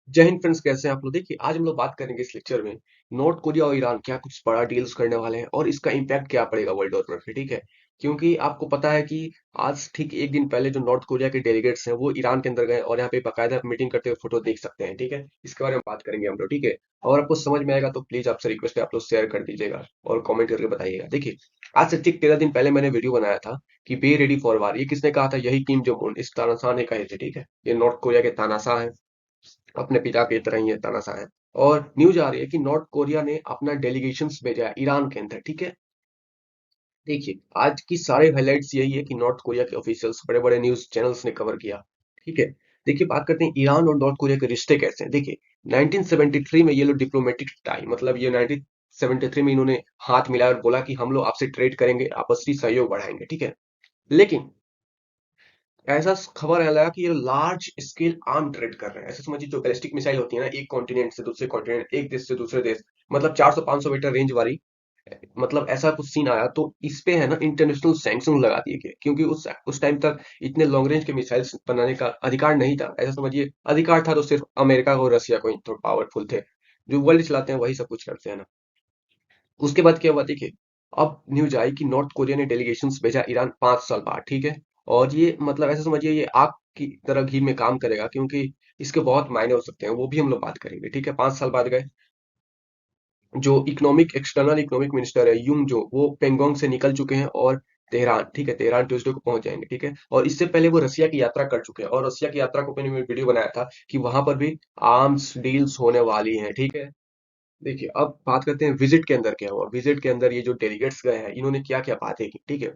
जय हिंद फ्रेंड्स, कैसे हैं आप लोग। देखिए, आज हम लोग बात करेंगे इस लेक्चर में नॉर्थ कोरिया और ईरान क्या कुछ बड़ा डील्स करने वाले हैं और इसका इम्पैक्ट क्या पड़ेगा वर्ल्ड ऑर्डर पे। ठीक है, क्योंकि आपको पता है कि आज ठीक एक दिन पहले जो नॉर्थ कोरिया के डेलीगेट्स हैं वो ईरान के अंदर गए और यहाँ पे बाकायदा मीटिंग करते हुए फोटो देख सकते हैं। ठीक है, इसके बारे में बात करेंगे हम लोग। ठीक है, और आपको समझ में आएगा तो प्लीज आपसे रिक्वेस्ट है, आप लोग शेयर कर दीजिएगा और कॉमेंट करके बताइएगा। देखिए, आज से ठीक 13 दिन पहले मैंने वीडियो बनाया था कि बी रेडी फॉर वार। ये किसने कहा था? यही किम जोंग उन, इस तानाशाह ने कहे थे। ठीक है, ये नॉर्थ कोरिया के तानाशाह हैं, अपने पिता की तरह ही ये तानाशाह है। और न्यूज आ रही है कि नॉर्थ कोरिया ने अपना डेलीगेशंस भेजा है ईरान के अंदर। ठीक है, देखिए आज की सारे हाइलाइट्स यही है कि नॉर्थ कोरिया के ऑफिशियल्स, बड़े बड़े न्यूज चैनल्स ने कवर किया। ठीक है, देखिए बात करते हैं ईरान और नॉर्थ कोरिया के रिश्ते कैसे हैं। देखिए 1973 में ये लोग डिप्लोमेटिक टाई, मतलब ये 1973 में इन्होंने हाथ मिलाया और बोला कि हम लोग आपसे ट्रेड करेंगे, आपसी सहयोग बढ़ाएंगे। ठीक है, लेकिन ऐसा खबर आया कि ये लार्ज स्केल आर्म ट्रेड कर रहे हैं। ऐसे समझिए, जो बैलिस्टिक मिसाइल होती है ना, एक कॉन्टिनेंट से दूसरे कॉन्टिनेंट, एक देश से दूसरे देश, मतलब 400-500 मीटर रेंज वाली, मतलब ऐसा कुछ सीन आया तो इस पे है ना इंटरनेशनल सैंक्शन लगा दिए गए, क्योंकि उस टाइम तक इतने लॉन्ग रेंज के मिसाइल्स बनाने का अधिकार नहीं था। ऐसा समझिए, अधिकार था तो सिर्फ अमेरिका और रशिया को ही, थोड़ा पावरफुल थे, जो वर्ल्ड चलाते हैं वही सब कुछ करते हैं ना। उसके बाद क्या हुआ देखिए, अब न्यूज आई कि नॉर्थ कोरिया ने डेलीगेशंस भेजा ईरान 5 साल बाद। ठीक है, और ये मतलब ऐसा समझिए ये आग की तरह घी में काम करेगा, क्योंकि इसके बहुत मायने हो सकते हैं, वो भी हम लोग बात करेंगे। ठीक है, 5 साल बाद गए। जो इकोनॉमिक एक्सटर्नल इकोनॉमिक मिनिस्टर है यूंग, जो वो पेंगोंग से निकल चुके हैं और तेहरान, ठीक है, तेहरान ट्यूसडे को पहुंच जाएंगे। ठीक है, और इससे पहले वो रसिया की यात्रा कर चुके हैं, और रसिया की यात्रा को मैंने वीडियो बनाया था कि वहां पर भी आर्म्स डील्स होने वाली हैं। ठीक है, देखिए अब बात करते हैं विजिट के अंदर क्या हुआ। विजिट के अंदर ये जो डेलीगेट्स गए हैं, इन्होंने क्या क्या बातें की। ठीक है,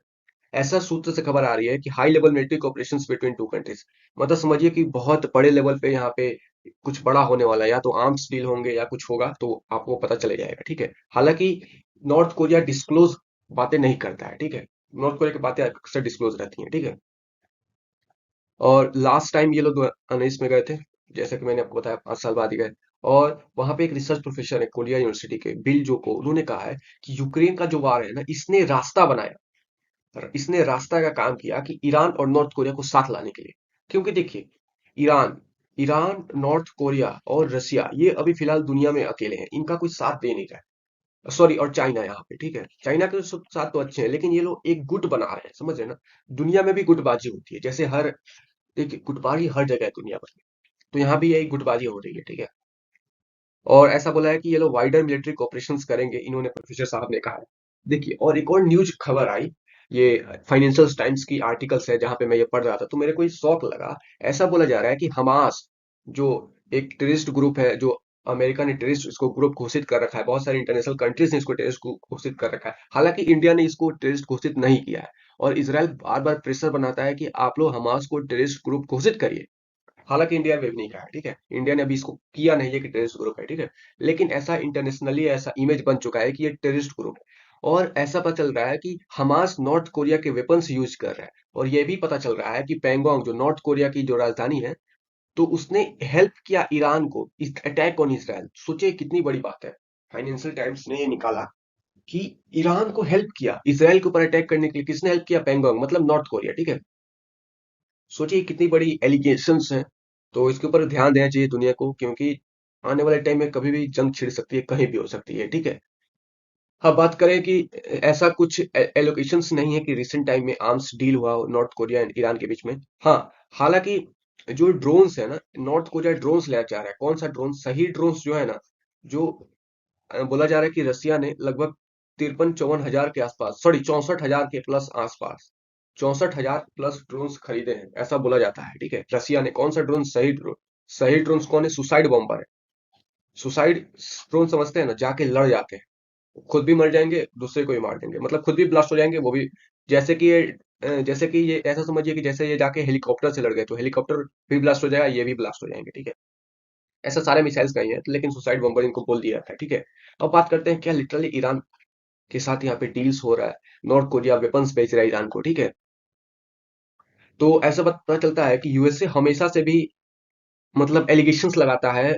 ऐसा सूत्र से खबर आ रही है कि high level military cooperations between two countries, मतलब समझिए कि बहुत बड़े लेवल पे यहाँ पे कुछ बड़ा होने वाला है, या तो आर्म्स डील होंगे या कुछ होगा, तो आपको पता चले जाएगा। ठीक है, हालांकि नॉर्थ कोरिया डिस्क्लोज बातें नहीं करता है। ठीक है, नॉर्थ कोरिया की बातें अक्सर डिस्क्लोज रहती हैं। ठीक है, और लास्ट टाइम ये लोग अनाइस में गए थे, जैसा कि मैंने आपको बताया 5 साल बाद ही गए। और वहां पे एक रिसर्च प्रोफेसर है कोरिया यूनिवर्सिटी के, बिल जो को, उन्होंने कहा है कि यूक्रेन का जो वार है ना, इसने रास्ता का काम किया कि ईरान और नॉर्थ कोरिया को साथ लाने के लिए। क्योंकि देखिए, ईरान ईरान नॉर्थ कोरिया और रसिया, ये अभी फिलहाल दुनिया में अकेले हैं, इनका कोई साथ दे नहीं रहा है। सॉरी, और चाइना यहाँ पे। ठीक है, चाइना के साथ तो अच्छे हैं, लेकिन ये लोग एक गुट बना रहे हैं, समझ रहे हैं ना। दुनिया में भी गुटबाजी होती है, जैसे हर, देखिए गुटबाजी हर जगह है दुनिया भर में, तो यहाँ भी यही गुटबाजी हो रही है। ठीक है, और ऐसा बोला है कि ये लोग वाइडर मिलिट्री कोऑपरेशंस करेंगे, इन्होंने प्रोफेसर साहब ने कहा है। देखिए, और एक और न्यूज खबर आई, ये फाइनेंशियल टाइम्स की आर्टिकल्स है जहां पे मैं ये पढ़ रहा था, तो मेरे को ये शौक लगा। ऐसा बोला जा रहा है कि हमास, जो एक टेररिस्ट ग्रुप है, जो अमेरिका ने टेररिस्ट इसको ग्रुप घोषित कर रखा है, बहुत सारी इंटरनेशनल कंट्रीज ने इसको टेररिस्ट घोषित कर रखा है, हालांकि इंडिया ने इसको टेररिस्ट घोषित नहीं किया है। और इसराइल बार बार प्रेशर बनाता है कि आप लोग हमास को टेररिस्ट ग्रुप घोषित करिए, हालांकि इंडिया ने नहीं कहा है। ठीक है, इंडिया ने अभी इसको किया नहीं है कि टेररिस्ट ग्रुप है। ठीक है, लेकिन ऐसा इंटरनेशनली ऐसा इमेज बन चुका है कि ये टेररिस्ट ग्रुप है। और ऐसा पता चल रहा है कि हमास नॉर्थ कोरिया के वेपन्स यूज कर रहा है, और ये भी पता चल रहा है कि पैंगोंग, जो नॉर्थ कोरिया की जो राजधानी है, तो उसने हेल्प किया ईरान को इस अटैक ऑन इसराइल। सोचिए कितनी बड़ी बात है। फाइनेंशियल टाइम्स ने ये निकाला कि ईरान को हेल्प किया इसराइल के ऊपर अटैक करने के लिए, किसने हेल्प किया? पैंगोंग, मतलब नॉर्थ कोरिया। ठीक है, सोचिए कितनी बड़ी एलिगेशंस हैं। तो इसके ऊपर ध्यान देना चाहिए दुनिया को, क्योंकि आने वाले टाइम में कभी भी जंग छिड़ सकती है, कहीं भी हो सकती है। ठीक है, हाँ बात करें कि ऐसा कुछ एलोकेशंस नहीं है कि रिसेंट टाइम में आर्म्स डील हुआ हो नॉर्थ कोरिया एंड ईरान के बीच में। हाँ, हालांकि जो ड्रोन्स है ना, नॉर्थ कोरिया ड्रोन्स ले जा रहा है। कौन सा ड्रोन? सही ड्रोन्स जो है ना, जो बोला जा रहा है कि रसिया ने लगभग 53-54 हजार के आसपास, सॉरी 64 हजार के प्लस आसपास, 64 हजार प्लस ड्रोन्स खरीदे हैं, ऐसा बोला जाता है। ठीक है, रसिया ने। कौन सा ड्रोन? सही ड्रोन। सही ड्रोन कौन है? सुसाइड बॉम्बर है। सुसाइड ड्रोन समझते हैं ना, जाके लड़ जाते हैं, खुद भी मर जाएंगे, दूसरे को भी मार देंगे, मतलब खुद भी ब्लास्ट हो जाएंगे, वो भी। जैसे कि ये ऐसा समझिए कि जैसे ये जाके हेलीकॉप्टर से लड़ गए, तो हेलीकॉप्टर भी ब्लास्ट हो जाएगा, ये भी ब्लास्ट हो जाएंगे। ठीक है, ऐसा सारे मिसाइल्स का ही है, लेकिन सुसाइड बॉम्बर इनको बोल दिया जाता है। ठीक है, अब बात करते हैं क्या लिटरली ईरान के साथ यहाँ पे डील्स हो रहा है। नॉर्थ कोरिया वेपन्स बेच रहा है ईरान को। ठीक है, तो ऐसा पता चलता है कि यूएसए हमेशा से भी, मतलब एलिगेशंस लगाता है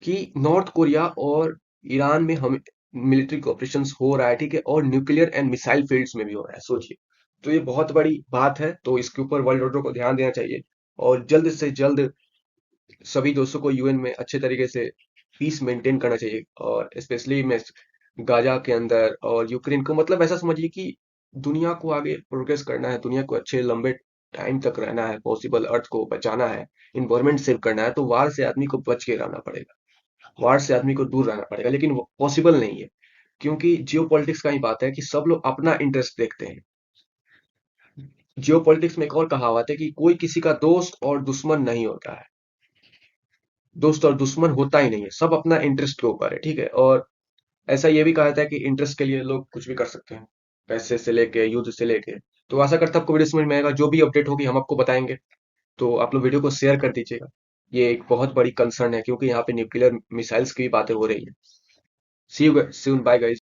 कि नॉर्थ कोरिया और ईरान में हम मिलिट्री कोऑपरेशंस हो रहा है। ठीक है, और न्यूक्लियर एंड मिसाइल फील्ड्स में भी हो रहा है, सोचिए। तो ये बहुत बड़ी बात है, तो इसके ऊपर वर्ल्ड ऑर्डर को ध्यान देना चाहिए, और जल्द से जल्द सभी देशों को यूएन में अच्छे तरीके से पीस मेंटेन करना चाहिए, और स्पेशली में गाजा के अंदर और यूक्रेन को, मतलब ऐसा समझिए कि दुनिया को आगे प्रोग्रेस करना है, दुनिया को अच्छे लंबे टाइम तक रहना है, पॉसिबल अर्थ को बचाना है, इन्वायरमेंट सेव करना है, तो वार से आदमी को बच के रहना पड़ेगा, वार से आदमी को दूर रहना पड़ेगा, लेकिन वो पॉसिबल नहीं है, क्योंकि जियो पॉलिटिक्स का ही बात है कि सब लोग अपना इंटरेस्ट देखते हैं। जियो पॉलिटिक्स में एक और कहावत है कि कोई किसी का दोस्त और दुश्मन नहीं होता है, दोस्त और दुश्मन होता ही नहीं है, सब अपना इंटरेस्ट के ऊपर है, ठीक है। और ऐसा ये भी कहा जाता है कि इंटरेस्ट के लिए लोग कुछ भी कर सकते हैं, पैसे से लेके युद्ध से लेके। तो आशा करता हूँ आपको वीडियो समझ में आएगा, जो भी अपडेट होगी हम आपको बताएंगे। तो आप लोग वीडियो को शेयर कर दीजिएगा, ये एक बहुत बड़ी कंसर्न है, क्योंकि यहाँ पे न्यूक्लियर मिसाइल्स की भी बातें हो रही है। सी यू, बाय गाइस।